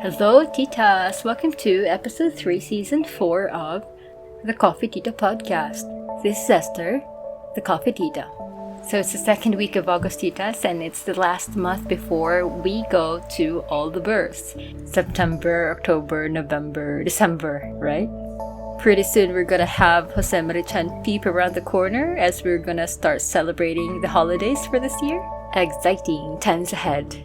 Hello, Titas! Welcome to episode 3, season 4 of the Coffee Tita podcast. This is Esther, the Coffee Tita. So it's the second week of August, Titas, and it's the last month before we go to all the births. September, October, November, December, right? Pretty soon we're gonna have Jose Marichan peep around the corner as we're gonna start celebrating the holidays for this year. Exciting times ahead.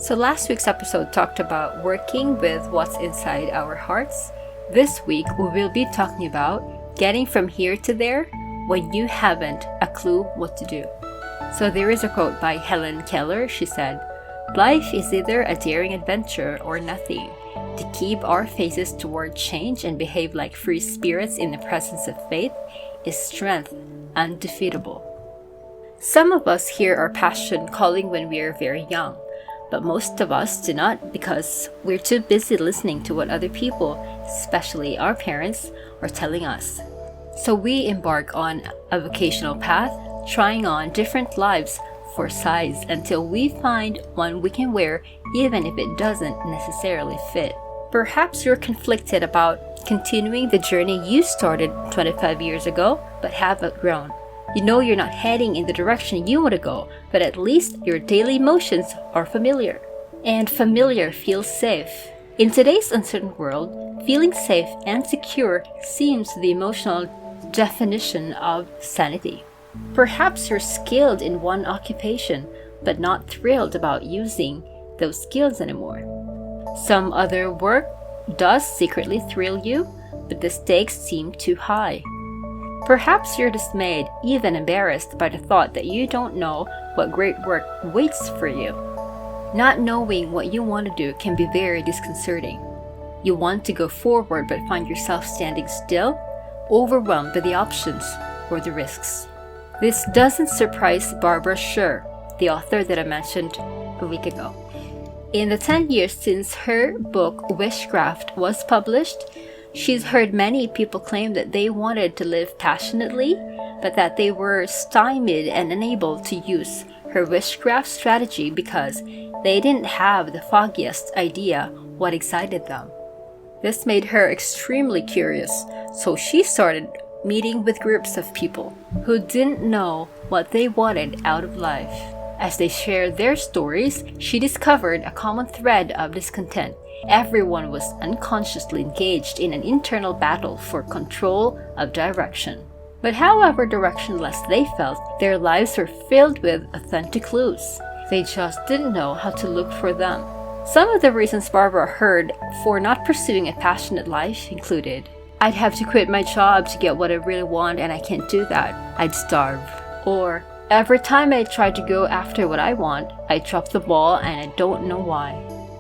So last week's episode talked about working with what's inside our hearts. This week we will be talking about getting from here to there when you haven't a clue what to do. So there is a quote by Helen Keller. She said, "Life is either a daring adventure or nothing. To keep our faces toward change and behave like free spirits in the presence of faith is strength undefeatable." Some of us hear our passion calling when we are very young, but most of us do not because we're too busy listening to what other people, especially our parents, are telling us. So we embark on a vocational path, trying on different lives for size until we find one we can wear even if it doesn't necessarily fit. Perhaps you're conflicted about continuing the journey you started 25 years ago but have outgrown. You know you're not heading in the direction you want to go, but at least your daily motions are familiar. And familiar feels safe. In today's uncertain world, feeling safe and secure seems the emotional definition of sanity. Perhaps you're skilled in one occupation, but not thrilled about using those skills anymore. Some other work does secretly thrill you, but the stakes seem too high. Perhaps you're dismayed, even embarrassed by the thought that you don't know what great work waits for you. Not knowing what you want to do can be very disconcerting. You want to go forward but find yourself standing still, overwhelmed by the options or the risks. This doesn't surprise Barbara Sher, the author that I mentioned a week ago. In the 10 years since her book Wishcraft was published, she's heard many people claim that they wanted to live passionately, but that they were stymied and unable to use her witchcraft strategy because they didn't have the foggiest idea what excited them. This made her extremely curious, so she started meeting with groups of people who didn't know what they wanted out of life. As they shared their stories, she discovered a common thread of discontent. Everyone was unconsciously engaged in an internal battle for control of direction. But however directionless they felt, their lives were filled with authentic clues. They just didn't know how to look for them. Some of the reasons Barbara heard for not pursuing a passionate life included, "I'd have to quit my job to get what I really want and I can't do that. I'd starve." Or, "Every time I try to go after what I want, I drop the ball and I don't know why."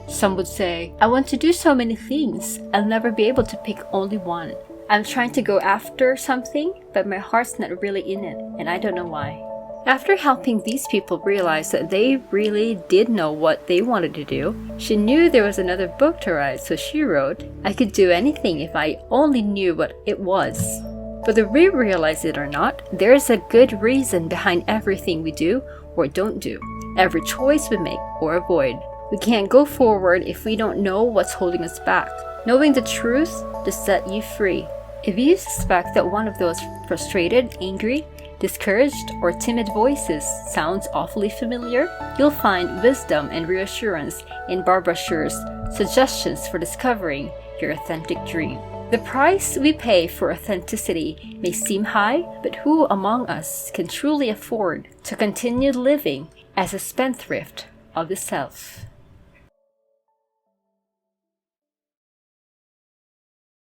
Some would say, "I want to do so many things, I'll never be able to pick only one. I'm trying to go after something, but my heart's not really in it, and I don't know why." After helping these people realize that they really did know what they wanted to do, she knew there was another book to write, so she wrote, "I could do anything if I only knew what it was." Whether we realize it or not, there's a good reason behind everything we do or don't do, every choice we make or avoid. We can't go forward if we don't know what's holding us back. Knowing the truth to set you free. If you suspect that one of those frustrated, angry, discouraged, or timid voices sounds awfully familiar, you'll find wisdom and reassurance in Barbara Sher's suggestions for discovering your authentic dream. The price we pay for authenticity may seem high, but who among us can truly afford to continue living as a spendthrift of the self?